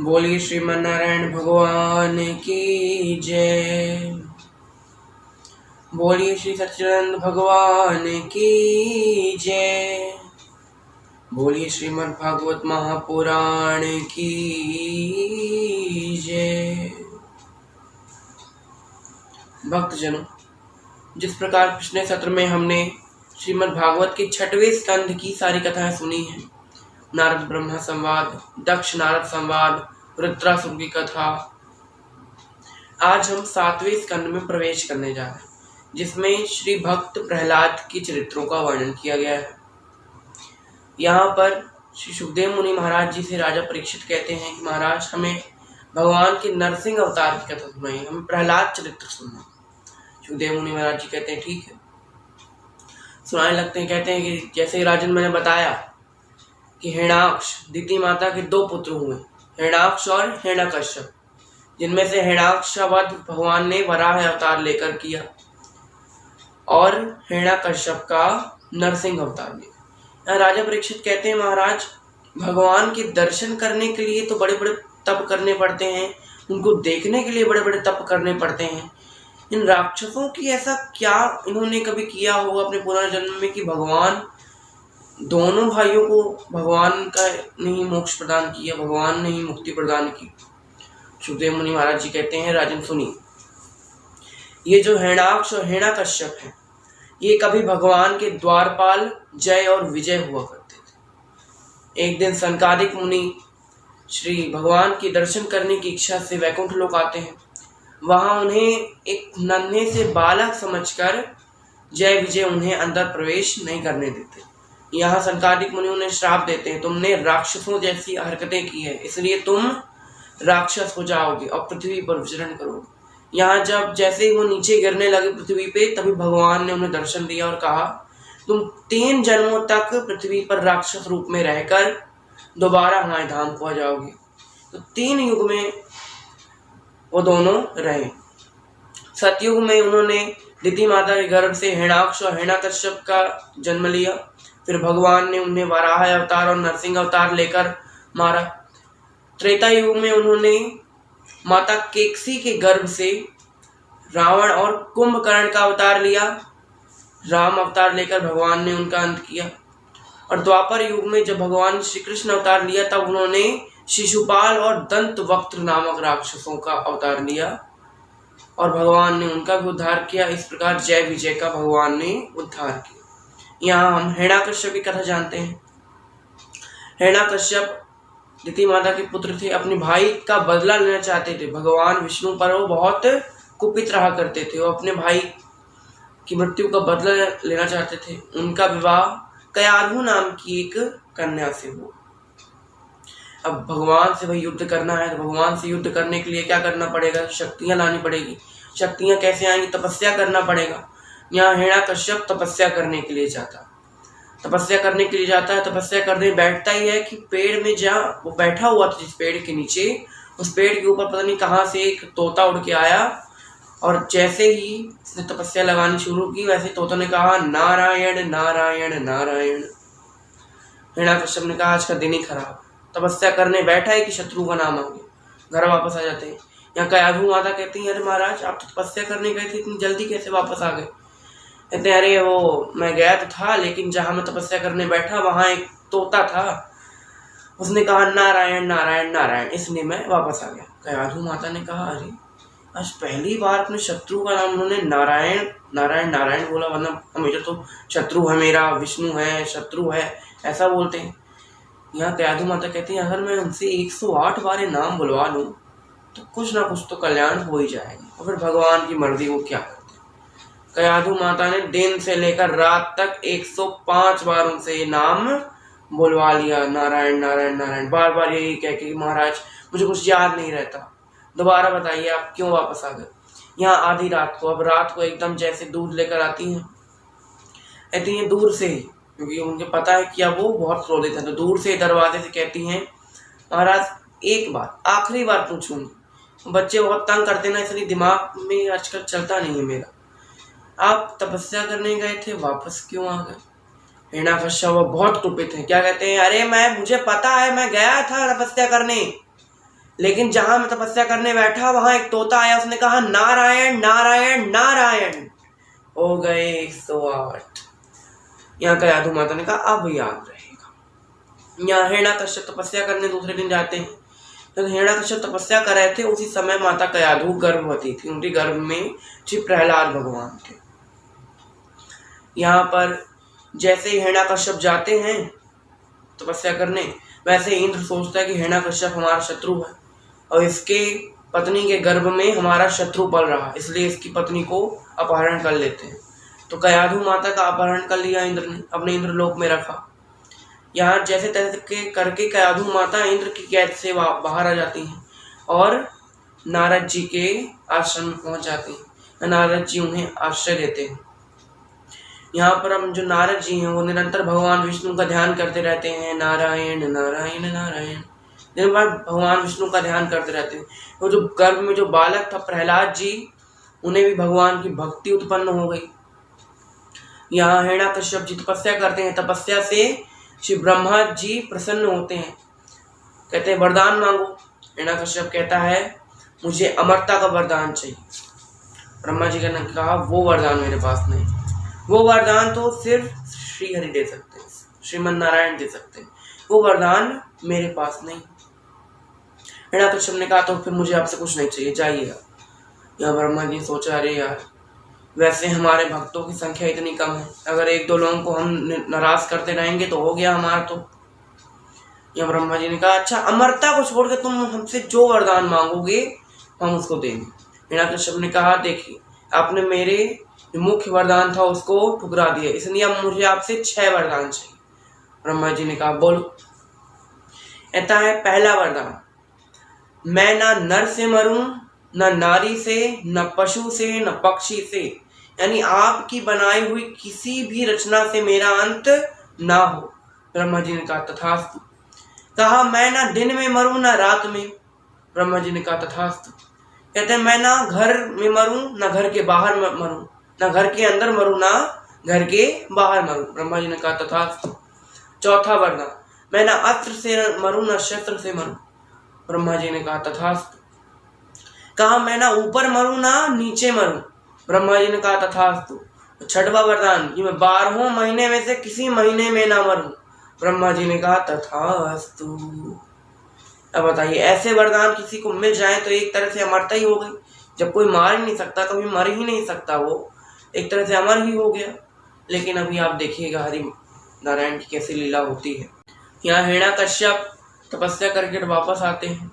बोलिए श्रीमन नारायण भगवान की जय। बोलिए श्री सच्चिदानंद भगवान की जय। बोलिए श्रीमद् भागवत महापुराण की जय। भक्तजनों, जिस प्रकार पिछले सत्र में हमने श्रीमद् भागवत के 6वें स्कंध की सारी कथाएं सुनी हैं, नारद ब्रह्मा संवाद, दक्ष नारद संवाद, रुद्रासुर की कथा, आज हम 7वें स्कंद में प्रवेश करने जा रहे हैं, जिसमें श्री भक्त प्रहलाद के चरित्रों का वर्णन किया गया है। यहाँ पर श्री सुखदेव मुनि महाराज जी से राजा परीक्षित कहते हैं कि महाराज, हमें भगवान के नरसिंह अवतार की कथा सुनाइए, हमें प्रहलाद चरित्र सुनना। सुखदेव मुनि महाराज जी कहते हैं ठीक है, सुनाने लगते हैं। कहते हैं कि जैसे राजन मैंने बताया कि हिरण्याक्ष दिति माता के 2 पुत्र हुए, हिरण्याक्ष और हिरण्यकश्यप, जिनमें से हिरण्याक्ष का वध भगवान ने वराह अवतार लेकर किया और हिरण्यकश्यप का नरसिंह अवतार लिया। राजा परीक्षित कहते हैं महाराज, भगवान के दर्शन करने के लिए तो बड़े बड़े तप करने पड़ते हैं, उनको देखने के लिए बड़े बड़े तप करने पड़ते हैं। इन राक्षसों की ऐसा क्या इन्होंने कभी किया होगा अपने पुनर्जन्म में कि भगवान दोनों भाइयों को भगवान का नहीं मोक्ष प्रदान किया, भगवान ने ही मुक्ति प्रदान की। सुखदेव मुनि महाराज जी कहते हैं राजन सुनिए, ये जो हिरण्याक्ष और हिरण्यकश्यप हैं, ये कभी भगवान के द्वारपाल जय और विजय हुआ करते थे। एक दिन सनकादिक मुनि श्री भगवान के दर्शन करने की इच्छा से वैकुंठ लोक आते हैं। वहां उन्हें एक नन्हे से बालक समझकर जय विजय उन्हें अंदर प्रवेश नहीं करने देते। यहाँ सनकादिक मुनि उन्हें श्राप देते हैं, तुमने राक्षसों जैसी हरकतें की है, इसलिए तुम राक्षस हो जाओगे और पृथ्वी पर विचरण करोगे। यहाँ जब जैसे ही वो नीचे गिरने लगे पृथ्वी पे, तभी भगवान ने उन्हें दर्शन दिया और कहा, तुम 3 जन्मों तक पृथ्वी पर राक्षस रूप में रहकर दोबारा हमारे धाम को आ जाओगे। तो 3 युग में वो दोनों रहे। सतयुग में उन्होंने दिति माता के गर्भ से हिरण्याक्ष और हिरण्यकश्यप का जन्म लिया। फिर भगवान ने उन्हें वराह अवतार और नरसिंह अवतार लेकर मारा। त्रेता युग में उन्होंने माता केकसी के गर्भ से रावण और कुंभकर्ण का अवतार लिया। राम अवतार लेकर भगवान ने उनका अंत किया। और द्वापर युग में जब भगवान श्री कृष्ण अवतार लिया, तब उन्होंने शिशुपाल और दंतवक्त्र नामक राक्षसों का अवतार लिया और भगवान ने उनका भी उद्धार किया। इस प्रकार जय विजय का भगवान ने उद्धार किया। यहाँ हम हिरण्याकश्यप की कथा जानते हैं। हिरण्याकश्यप दिति माता के पुत्र थे, अपने भाई का बदला लेना चाहते थे। भगवान विष्णु पर वो बहुत कुपित रहा करते थे, वो अपने भाई की मृत्यु का बदला लेना चाहते थे। उनका विवाह कयाधु नाम की एक कन्या से हुआ। अब भगवान से वही युद्ध करना है, तो भगवान से युद्ध करने के लिए क्या करना पड़ेगा? शक्तियां लानी पड़ेगी। शक्तियां कैसे आएंगी? तपस्या करना पड़ेगा। यहाँ हिरण्याकश्यप तपस्या करने के लिए जाता है। तपस्या करने बैठता ही है कि पेड़ में जहाँ वो बैठा हुआ था, जिस पेड़ के नीचे, उस पेड़ के ऊपर पता नहीं कहाँ से एक तोता उड़ के आया और जैसे ही उसने तपस्या लगानी शुरू की, वैसे तोता ने कहा नारायण नारायण नारायण। हिरण्याकश्यप ने कहा आज का दिन ही खराब, तपस्या करने बैठा है कि शत्रु का नाम आ गया। घर वापस आ जाते हैं। यहाँ कयाधु माता कहती है, अरे महाराज, आप तो तपस्या करने गए थे, इतनी जल्दी कैसे वापस आ गए? कहते हैं अरे वो मैं गया तो था, लेकिन जहाँ मैं तपस्या करने बैठा वहाँ एक तोता था, उसने कहा नारायण नारायण नारायण, इसलिए मैं वापस आ गया। कयाधु माता ने कहा, अरे आज पहली बार अपने शत्रु का नाम उन्होंने नारायण नारायण नारायण बोला, वरना हमेशा तो शत्रु है मेरा, विष्णु है, शत्रु है, ऐसा बोलते हैं। यहाँ कयाधु माता कहती है, अगर मैं उनसे 108 बार ये नाम बुलवा लूँ तो कुछ ना कुछ तो कल्याण हो ही जाएगा। और फिर भगवान की मर्जी वो क्या करते हैं। कयाधु माता ने दिन से लेकर रात तक 105 बार उनसे ये नाम बुलवा लिया, नारायण नारायण नारायण, बार बार यही कह के महाराज मुझे कुछ याद नहीं रहता, दोबारा बताइए आप क्यों वापस आ गए। यहाँ आधी रात को, अब रात को एकदम जैसे दूध लेकर आती हैं, कहती हैं दूर से ही, क्योंकि उनके पता है कि अब वो बहुत क्रोधित है, तो दूर से दरवाजे से कहती हैं, महाराज एक बार आखिरी बार पूछूंगी। बच्चे बहुत तंग करते ना, इसलिए दिमाग में आजकल चलता नहीं है मेरा। आप तपस्या करने गए थे, वापस क्यों आ गए? हिरण्याकश्यप बहुत कुपित है। क्या कहते हैं? अरे मुझे पता है, मैं गया था तपस्या करने, लेकिन जहां मैं तपस्या करने बैठा वहां एक तोता आया, उसने कहा नारायण नारायण नारायण। हो गए 108। यहाँ कयाधु माता ने कहा अब याद रहेगा। यहाँ हिरण्याकश्यप तपस्या करने दूसरे दिन जाते हैं। जब हिरण्याकश्यप तपस्या कर रहे थे उसी समय माता कयाधु गर्भवती थी, उनके गर्भ में श्री प्रहलाद भगवान थे। यहाँ पर जैसे ही हिरण्याकश्यप जाते हैं तपस्या करने, वैसे इंद्र सोचता है कि हिरण्याकश्यप हमारा शत्रु है और इसके पत्नी के गर्भ में हमारा शत्रु पल रहा, इसलिए इसकी पत्नी को अपहरण कर लेते हैं। तो कयाधु माता का अपहरण कर लिया इंद्र ने, अपने इंद्रलोक में रखा। यहाँ जैसे तैसे करके कयाधु माता इंद्र की कैद से बाहर आ जाती हैं और नारद जी के आश्रम में पहुंच जाती हैं। नारद जी उन्हें आश्रय देते हैं। यहाँ पर हम जो नारद जी हैं वो निरंतर भगवान विष्णु का ध्यान करते रहते हैं, नारायण नारायण नारायण, दिन भर भगवान विष्णु का ध्यान करते रहते हैं। वो जो गर्भ में जो बालक था प्रहलाद जी, उन्हें भी भगवान की भक्ति उत्पन्न हो गई। यहाँ हिरण्याकश्यप जी तपस्या करते हैं, तपस्या से श्री ब्रह्मा जी प्रसन्न होते हैं, कहते हैं वरदान मांगो। हिरण्याकश्यप कहता है मुझे अमरता का वरदान चाहिए। ब्रह्मा जी ने कहा वो वरदान मेरे पास नहीं, वो वरदान तो सिर्फ श्री हरि दे सकते हैं, श्रीमन नारायण दे सकते हैं, वो वरदान मेरे पास नहीं। हिरण्याकश्यप ने कहा तो फिर मुझे आपसे कुछ नहीं चाहिए, जाइए। यहाँ ब्रह्मा जी सोचा अरे यार, वैसे हमारे भक्तों की संख्या इतनी कम है, अगर एक दो लोगों को हम नाराज करते रहेंगे तो हो गया हमारा। तो यहाँ ब्रह्मा जी ने कहा अच्छा अमरता को छोड़ के तुम हमसे जो वरदान मांगोगे हम उसको देंगे। हिरण्याकश्यप ने कहा देखिए आपने मेरे मुख्य वरदान था उसको ठुकरा दिया, इसलिए अब मुझे आपसे 6 वरदान चाहिए। ब्रह्मा जी ने कहा बोलो। कहता है पहला वरदान, मैं ना नर से मरूं, न नारी से, न पशु से, न पक्षी से, यानी आपकी बनाई हुई किसी भी रचना से मेरा अंत ना हो। ब्रह्मा जी ने कहा तथास्तु। कहा मैं ना दिन में मरूं ना रात में। ब्रह्मा जी ने कहा तथास्तु। कहते हैं मैं ना घर में मरूं ना घर के बाहर मरूं, ना घर के अंदर मरूं ना घर के बाहर मरूं। ब्रह्मा जी ने कहा तथास्तु। चौथा वरदान, मैं ना अस्त्र से मरूं ना शस्त्र से मरूं। ब्रह्मा जी ने कहा तथास्तु। कहा मैं ना ऊपर मरूं ना नीचे मरूं। ब्रह्मा जी ने कहा तथास्तु। छठवां वरदान कि मैं 12 महीने में से किसी महीने में ना मरूं। ब्रह्मा जी ने कहा तथास्तु। अब बताइए ऐसे वरदान किसी को मिल जाए तो एक तरह से अमरता ही हो गई। जब कोई मार ही नहीं सकता, कभी मर ही नहीं सकता, वो एक तरह से अमर ही हो गया। लेकिन अभी आप देखिएगा हरि नारायण की कैसी लीला होती है। यहाँ हिरण्याकश्यप तपस्या करके वापस आते हैं।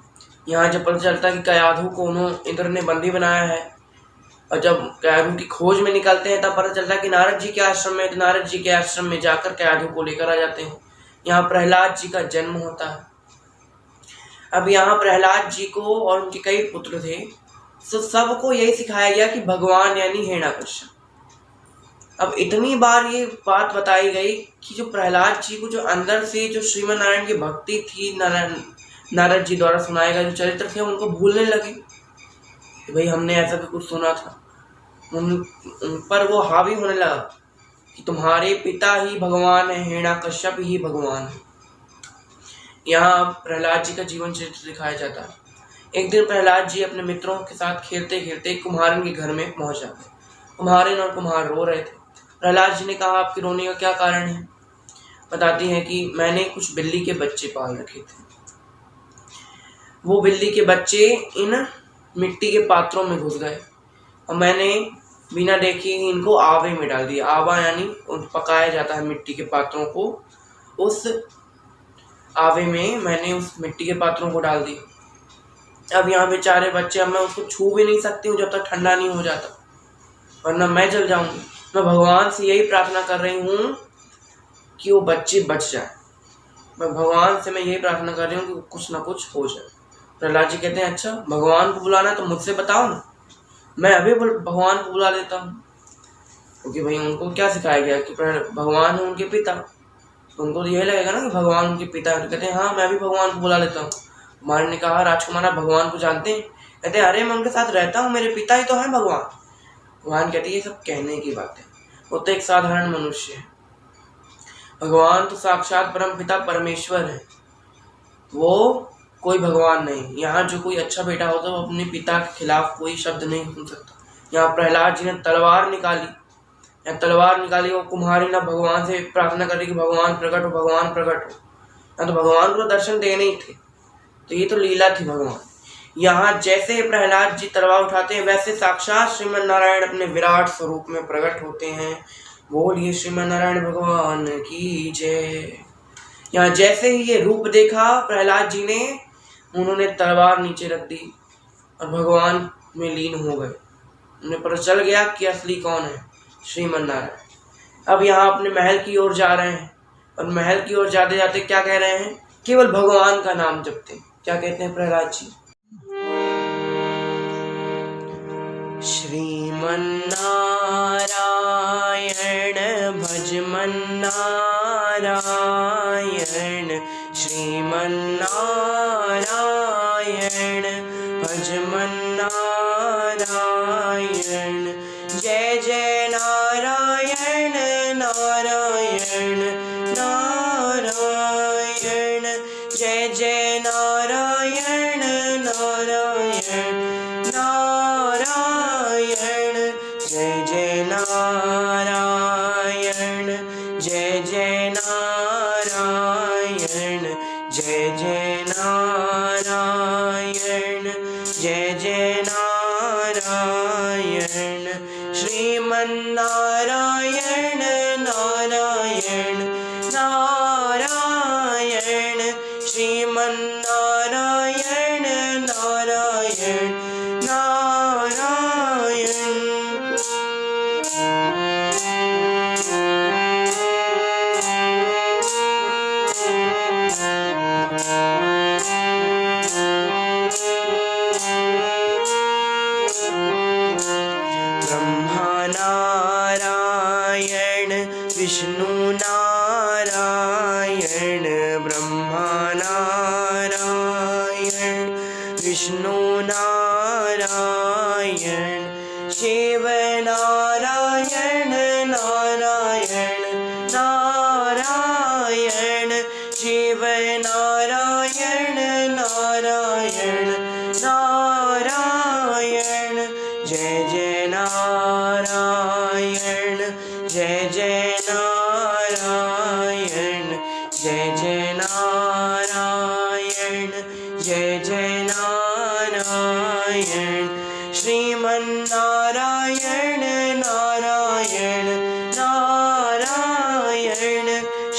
यहाँ जब पता चलता है कि कयाधु को इंद्र ने बंदी बनाया है, और जब कयाधु की खोज में निकलते हैं तब पता चलता है कि नारद जी के आश्रम में, नारद जी के आश्रम में जाकर कयाधु को लेकर आ जाते हैं। यहाँ प्रहलाद जी का जन्म होता है। अब यहाँ प्रहलाद जी को और उनके कई पुत्र थे, तो सबको यही सिखाया गया कि भगवान यानी हिरण्याकश्यप। अब इतनी बार ये बात बताई गई कि जो प्रहलाद जी को जो अंदर से जो श्रीमन नारायण की भक्ति थी, नारद जी द्वारा सुनाए गए जो चरित्र थे उनको भूलने लगे कि भाई हमने ऐसा भी कुछ सुना था। उन पर वो हावी होने लगा कि तुम्हारे पिता ही भगवान है, हिरण्याकश्यप ही भगवान है। यहाँ प्रहलाद जी का जीवन चरित्र दिखाया जाता है। एक दिन प्रहलाद जी अपने मित्रों के साथ खेलते खेलते कुम्हारिन के घर में पहुंच जाते। कुम्हारिन और कुम्हार रो रहे थे। प्रहलाद जी ने कहा आपके रोने का क्या कारण है? बताती हैं कि मैंने कुछ बिल्ली के बच्चे पाल रखे थे। वो बिल्ली के बच्चे इन मिट्टी के पात्रों में घुस गए और मैंने बिना देखे ही इनको आवे में डाल दिया। आवा यानी पकाया जाता है मिट्टी के पात्रों को, उस आवे में मैंने उस मिट्टी के पात्रों को डाल दिया। अब यहाँ बेचारे बच्चे, अब मैं उसको छू भी नहीं सकती हूँ जब तक ठंडा नहीं हो जाता, वरना मैं जल जाऊंगी। मैं भगवान से यही प्रार्थना कर रही हूँ कि वो बच्चे बच जाए। मैं भगवान से यही प्रार्थना कर रही हूँ कि कुछ ना कुछ हो जाए। प्रहलाद जी कहते हैं अच्छा भगवान को बुलाना तो मुझसे बताओ ना, मैं अभी भगवान को बुला लेता हूँ। क्योंकि भाई उनको क्या सिखाया गया कि भगवान है उनके पिता, तो उनको तो यही लगेगा ना कि भगवान उनके पिता है। तो कहते हैं हाँ मैं भी भगवान को बुला लेता हूँ। कुमार ने कहा राजकुमार आप भगवान को जानते हैं? कहते हैं अरे मैं उनके साथ रहता हूँ, मेरे पिता ही तो है भगवान। भगवान कहते हैं ये सब कहने की बात है, वो तो एक साधारण मनुष्य है। भगवान तो साक्षात परम पिता परमेश्वर है, वो कोई भगवान नहीं। यहाँ जो कोई अच्छा बेटा होता है वो अपने पिता के खिलाफ कोई शब्द नहीं सुन सकता। यहाँ प्रहलाद जी ने तलवार निकाली, वो कुम्हारी ना भगवान से प्रार्थना कर रही कि भगवान प्रकट हो, भगवान प्रकट हो। यहाँ तो भगवान को दर्शन देने ही थे, तो ये तो लीला थी भगवान। यहाँ जैसे प्रहलाद जी तलवार उठाते हैं वैसे साक्षात श्रीमन नारायण अपने विराट स्वरूप में प्रकट होते हैं। बोलिए श्रीमन नारायण भगवान की जय। यहाँ जैसे ही ये रूप देखा प्रहलाद जी ने, उन्होंने तलवार नीचे रख दी और भगवान में लीन हो गए। उन्हें पता चल गया कि असली कौन है, श्रीमन नारायण। अब यहाँ अपने महल की ओर जा रहे हैं, और महल की ओर जाते जाते क्या कह रहे हैं, केवल भगवान का नाम जपते। क्या कहते हैं प्रहलाद जी, श्रीमन नारायण भज मन नारायण, श्रीमन नारायण भज मन नारायण। जय जय नारायण नारायण नारायण, जय जय नारायण नारायण नारायण, जय जय नारायण, जय जय नारायण, जय जय नारायण, जय जय नारायण। श्रीमन नारायण नारायण नारायण, श्रीमन नारायण नारायण नारायण। ब्रह्मा नारायण विष्णु नारायण, ब्रह्मा नारायण विष्णु नारायण, शिव नारायण नारायण नारायण, शिव नारायण नारायण नारायण। जय जय नारायण, जय जय नारायण, जय जय नारायण, जय जय नारायण। श्रीमन नारायण नारायण नारायण,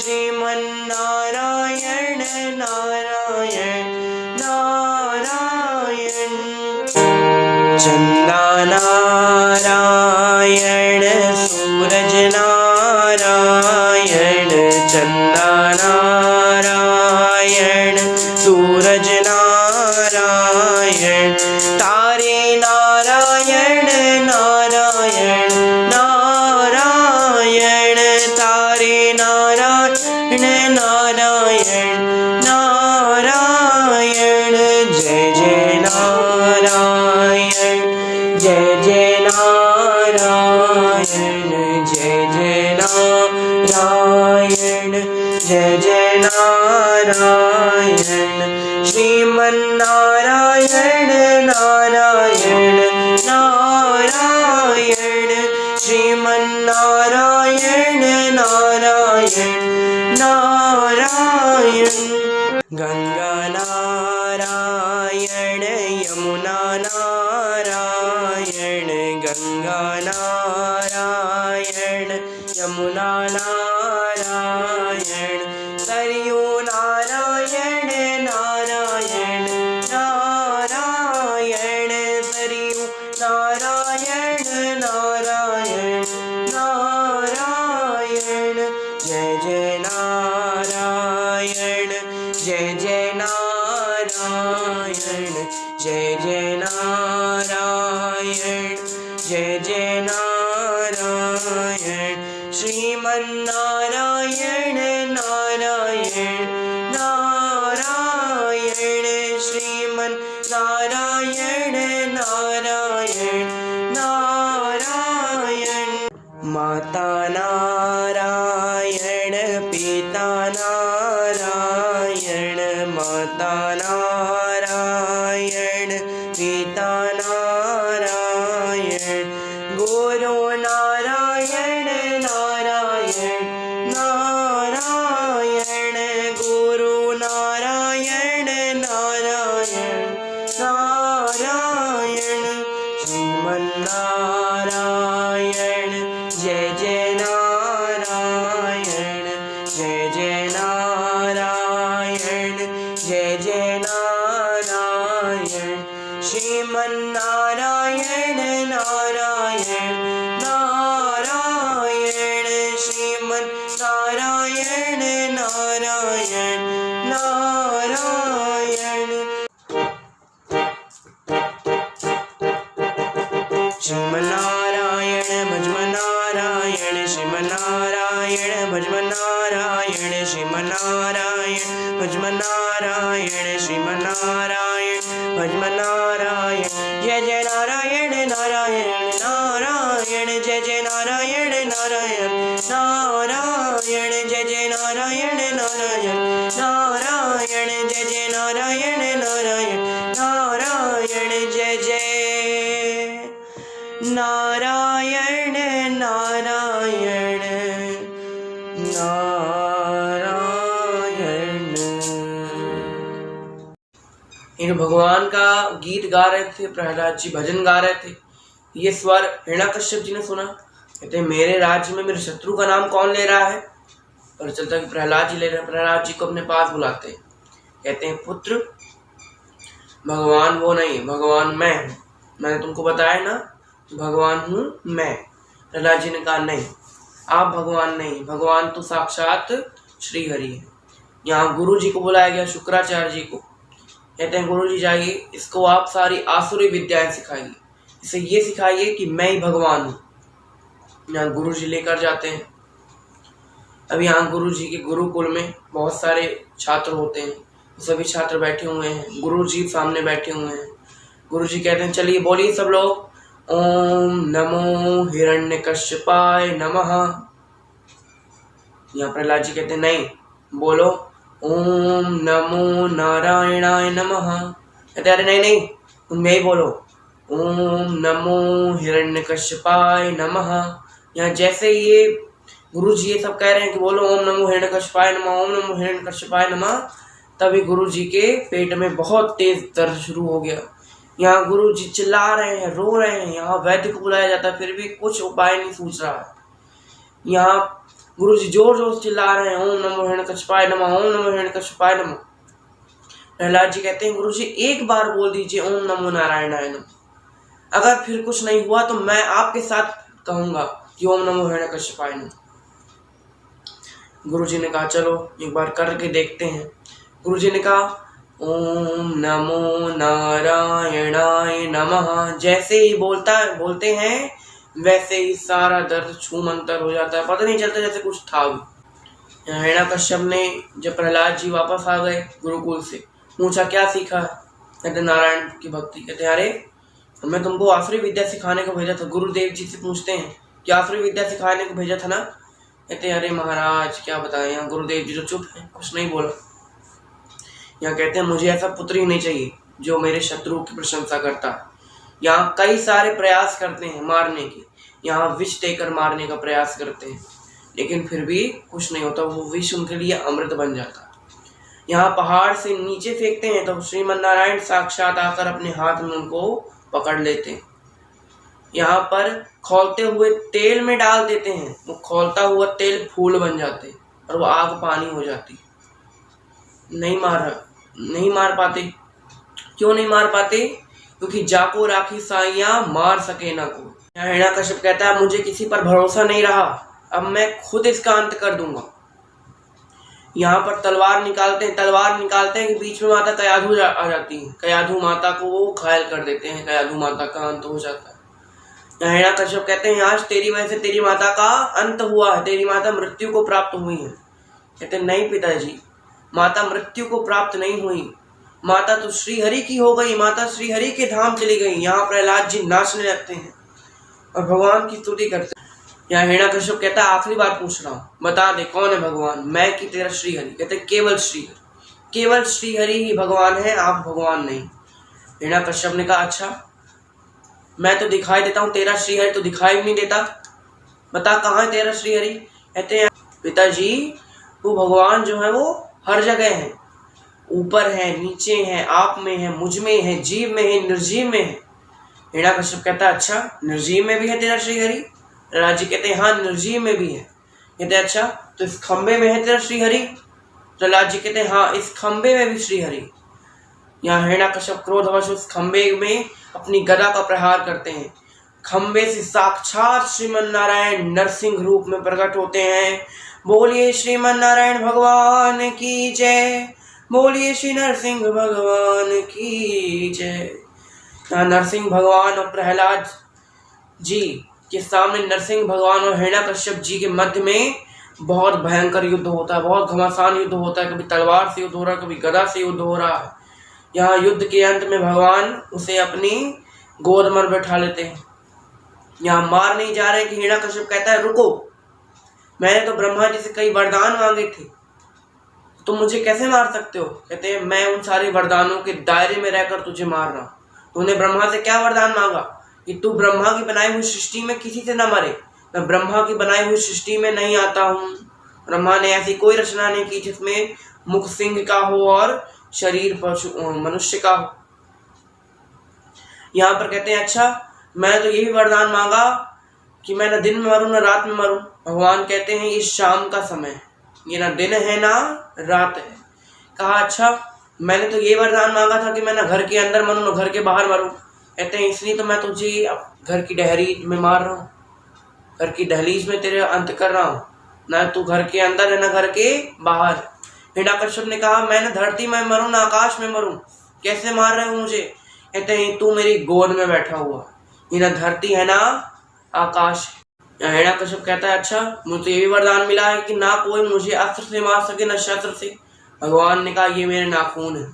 श्रीमन नारायण नारायण नारायण। चंदा नारायण सूरज नारायण, चंदा नारायण सूरज नारायण, तारे नारायण नारायण नारायण, तारे नारायण नारायण नारायण। जय जय नारायण, जय जय नारायण, जय जय नारायण, जय जय नारायण। श्रीमन नारायण नारायण नारायण, श्रीमन नारायण नारायण नारायण। गंगा नारायण यमुना नारायण, गंगा नारायण यमुना नारायण, सरयू नारायण नारायण नारायण, सरयू नारायण नारायण नारायण। जय जय नारायण, जय जय नारायण, जय जय नारायण, जय जय नारायण। श्रीमन नारायण नारायण नारायण, श्रीमन नारायण नारायण नारायण। माता नारायण पिता नारायण, माता नारायण पिता नारायण, गुरु नारायण नारायण नारायण, गुरु नारायण नारायण नारायण, श्रीमन्नारायण जय जय नारायण, जय जय नारायण, जय जय नारायण, श्रीमन्नारायण नारायण नारायण, श्रीमन्नारायण नारायण नारायण, श्रीमन्नारायण भजमन्नारायण, श्रीमन्नारायण भजमन्नारायण, श्रीमन्नारायण भजमन्नारायण, श्रीमन्नारायण भजमन्नारायण, जय जय नारायण नारायण नारायण, जय जय नारायण नारायण नारायण, जय जय नारायण नारायण नारायण, जय जय नारायण नारायण नारायण, जय जय नारायण नारायण नारायण। इन भगवान का गीत गा रहे थे, प्रहलाद जी भजन गा रहे थे। ये स्वर हिरण्यकश्यप जी ने सुना। कहते हैं मेरे राज्य में मेरे शत्रु का नाम कौन ले रहा है? और चलता कि प्रहलाद जी ले रहे हैं। प्रहलाद जी को अपने पास बुलाते हैं, कहते हैं पुत्र भगवान वो नहीं, भगवान मैं हूँ। मैंने तुमको बताया ना भगवान हूँ मैं। प्रहलाद जी ने कहा नहीं, आप भगवान नहीं, भगवान तो साक्षात श्री हरि है। यहाँ गुरु जी को बुलाया गया, शुक्राचार्य जी को। कहते हैं गुरु जी जाइए, इसको आप सारी आसुरी विद्याएं सिखाइए, इसे ये सिखाइए कि मैं ही भगवान हूँ। यहाँ गुरु जी लेकर जाते हैं। अब यहाँ गुरु जी के गुरुकुल में बहुत सारे छात्र होते हैं, सभी छात्र बैठे हुए हैं, गुरु जी सामने बैठे हुए हैं। गुरु जी कहते हैं चलिए बोलिए सब लोग, ओम नमो हिरण्यकश्यपाय नमः। यहाँ प्रहलाद जी कहते हैं नहीं, बोलो ओम नमो नारायणाय नमः। कहते अरे नहीं नहीं, तुम यही बोलो ओम नमो हिरण्यकश्यपाय नमः। यहाँ जैसे ये गुरु जी ये सब कह रहे हैं कि बोलो ओम नमो हिरण्यकश्यपाय नमः, ओम नमो हिरण्यकश्यपाय नमः, तभी गुरु जी के पेट में बहुत तेज दर्द शुरू हो गया। यहाँ गुरु जी चिल्ला रहे हैं, रो रहे हैं। यहाँ वैद्य को बुलाया जाता है, फिर भी कुछ उपाय नहीं सूझ रहा है। यहाँ गुरु जी जोर जोर से चिल्ला रहे हैं ओम नमो हिरण्यकश्यपाय नमः, ओम नमो हिरण्यकश्यपाय नमः। प्रहलाद जी कहते हैं गुरु जी एक बार बोल दीजिए ओम नमो नारायणाय नमः, अगर फिर कुछ नहीं हुआ तो मैं आपके साथ कहूंगा कि ओम नमो हिरण्यकश्यपाय नमः। गुरु जी ने कहा चलो एक बार करके देखते हैं। गुरु जी ने कहा ओम नमो नारायणाय नमः। जैसे ही बोलते हैं वैसे ही सारा दर्द छूमंतर हो जाता है, पता नहीं चलता जैसे कुछ था भी। हिरण्यकश्यप ने जब प्रहलाद जी वापस आ गए गुरुकुल से, पूछा क्या सीखा? कहते नारायण की भक्ति। कहते अरे मैं तुमको आसुरी विद्या सिखाने को भेजा था। गुरुदेव जी से पूछते हैं कि आसुरी विद्या सिखाने को भेजा था ना? कहते अरे महाराज क्या बताएं। यहाँ गुरुदेव जी तो चुप है, कुछ नहीं बोला। यहाँ कहते हैं मुझे ऐसा पुत्र ही नहीं चाहिए जो मेरे शत्रु की प्रशंसा करता है। यहाँ कई सारे प्रयास करते हैं मारने के, यहाँ विष देकर मारने का प्रयास करते हैं, लेकिन फिर भी कुछ नहीं होता। वो विष उनके लिए अमृत बन जाता है। यहाँ पहाड़ से नीचे फेंकते हैं तो श्रीमन्नारायण साक्षात आकर अपने हाथ में उनको पकड़ लेते हैं। यहाँ पर खौलते हुए तेल में डाल देते हैं, वो खौलता हुआ तेल फूल बन जाते हैं और वो आग पानी हो जाती। नहीं मार पाते। क्यों नहीं मार पाते? क्योंकि जाको राखी साइया मार सके ना को। हिरण्यकश्यप कहता है मुझे किसी पर भरोसा नहीं रहा, अब मैं खुद इसका अंत कर दूंगा। यहाँ पर तलवार निकालते हैं कि बीच में माता कयाधु आ जाती है। कयाधु माता को वो घायल कर देते हैं, कयाधु माता का अंत हो जाता है। यहाँ हिरण्यकश्यप कहते हैं आज तेरी वजह से तेरी माता का अंत हुआ है, तेरी माता मृत्यु को प्राप्त हुई है। कहते नहीं पिताजी, माता मृत्यु को प्राप्त नहीं हुई, माता तो श्रीहरि की हो गई, माता श्रीहरि के धाम चली गई। यहाँ प्रहलाद जी नाचने लगते हैं और भगवान की स्तुति करते हैं। यहाँ हिरण्यकश्यप कहता है आखिरी बात पूछ रहा हूँ, बता दे कौन है भगवान, मैं कि तेरा श्रीहरि? कहते केवल श्रीहरि ही भगवान है, आप भगवान नहीं। हिरण्यकश्यप ने कहा अच्छा, मैं तो दिखाई देता हूँ, तेरा श्रीहरि तो दिखाई भी नहीं देता, बता कहाँ है तेरा श्रीहरि। कहते हैं पिताजी वो भगवान जो है वो हर जगह है, ऊपर है, नीचे है, आप में है, मुझ में है, जीव में है, निर्जीव में है। हिरण्यकश्यप कहता है अच्छा, निर्जीव में भी है तेरा श्रीहरि। प्रहलाद जी कहते हैं हाँ निर्जीव में भी है। कहते हैं अच्छा, तो इस खंबे में है तेरा श्रीहरि। प्रहलाद जी कहते हैं हाँ इस खंबे में भी श्रीहरि। यहाँ हिरण्यकश्यप क्रोधवश उस खंबे में अपनी गदा का प्रहार करते हैं। खंबे से साक्षात श्रीमन नारायण नरसिंह रूप में प्रकट होते हैं। बोलिए श्रीमन नारायण भगवान की जय, बोलिए श्री नरसिंह भगवान की जय। यहाँ नरसिंह भगवान और प्रहलाद जी के सामने नरसिंह भगवान और हिरण्यकश्यप जी के मध्य में बहुत भयंकर युद्ध होता है, बहुत घमासान युद्ध होता है। कभी तलवार से युद्ध हो रहा है, कभी गदा से युद्ध हो रहा है। यहाँ युद्ध के अंत में भगवान उसे अपनी गोद में बैठा लेते हैं। यहाँ मार नहीं जा रहे कि हिरण्यकश्यप कहता है रुको, मैंने तो ब्रह्मा जी से कई वरदान मांगे थे, तुम मुझे कैसे मार सकते हो। कहते हैं मैं उन सारे वरदानों के दायरे में रहकर तुझे मार रहा हूँ। तूने ब्रह्मा से क्या वरदान मांगा कि तू ब्रह्मा की बनाई हुई सृष्टि में किसी से न मरे। मैं ब्रह्मा की बनाई हुई सृष्टि में नहीं आता हूँ। ब्रह्मा ने ऐसी कोई रचना नहीं की जिसमें मुख सिंह का हो और शरीर पशु मनुष्य का हो। यहाँ पर कहते हैं अच्छा, मैंने तो यही वरदान मांगा कि मैं न दिन में मरूं न रात में मरूं। भगवान कहते हैं ये शाम का समय है, ये ना दिन है ना रात है। कहा अच्छा, मैंने तो ये वरदान मांगा था कि मैं ना घर के अंदर मरूं न घर के बाहर मरूं। कहते हैं इसलिए तो मैं तुझे घर की डहरी में मार रहा हूँ, घर की दहलीज में तेरे अंत कर रहा हूँ, ना तू घर के अंदर है ना घर के बाहर। हिरण्यकश्यप ने कहा मैं ना धरती में मरूं ना आकाश में मरूं, कैसे मार रहे हो मुझे। कहते हैं तू मेरी गोद में बैठा हुआ, ये ना धरती है ना आकाश। हिरण्यकश्यप कहता है अच्छा, मुझे ये भी वरदान मिला है कि ना कोई मुझे अस्त्र से मार सके ना शस्त्र से। भगवान ने कहा ये मेरे नाखून है,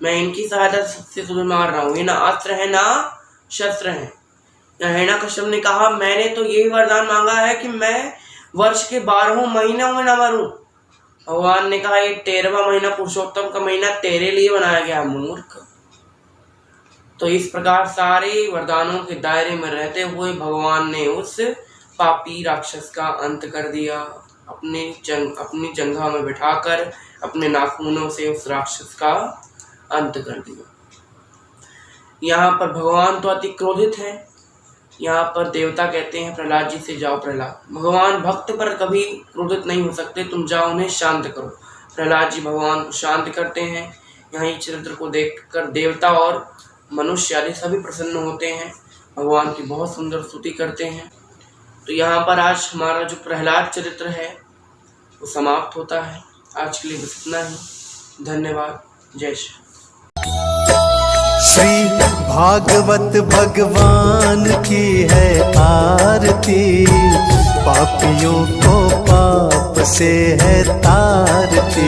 मैं इनकी सहायता से तुम्हें मार रहा हूँ, ये ना अस्त्र है ना शस्त्र है। हिरण्यकश्यप ने कहा मैंने तो यही वरदान मांगा है कि मैं वर्ष के 12 महीनों में ना मरूं। भगवान ने कहा ये 13वां महीना पुरुषोत्तम का महीना तेरे लिए बनाया गया मूर्ख। तो इस प्रकार सारे वरदानों के दायरे में रहते हुए भगवान ने उस पापी राक्षस का अंत कर दिया। अपनी जंघा में बिठाकर अपने नाखूनों से उस राक्षस का अंत कर दिया। यहाँ पर भगवान तो अति क्रोधित है। यहाँ पर देवता कहते हैं प्रहलाद जी से जाओ प्रहलाद, भगवान भक्त पर कभी क्रोधित नहीं हो सकते, तुम जाओ उन्हें शांत करो। प्रहलाद जी भगवान को शांत करते हैं। यहाँ इस चरित्र को देखकर देवता और मनुष्य आदि सभी प्रसन्न होते हैं, भगवान की बहुत सुंदर स्तुति करते हैं। तो यहाँ पर आज हमारा जो प्रहलाद चरित्र है वो समाप्त होता है। आज के लिए बस इतना ही। धन्यवाद। जय श्री श्री भागवत भगवान की है आरती, पापियों को पाप से है तारती।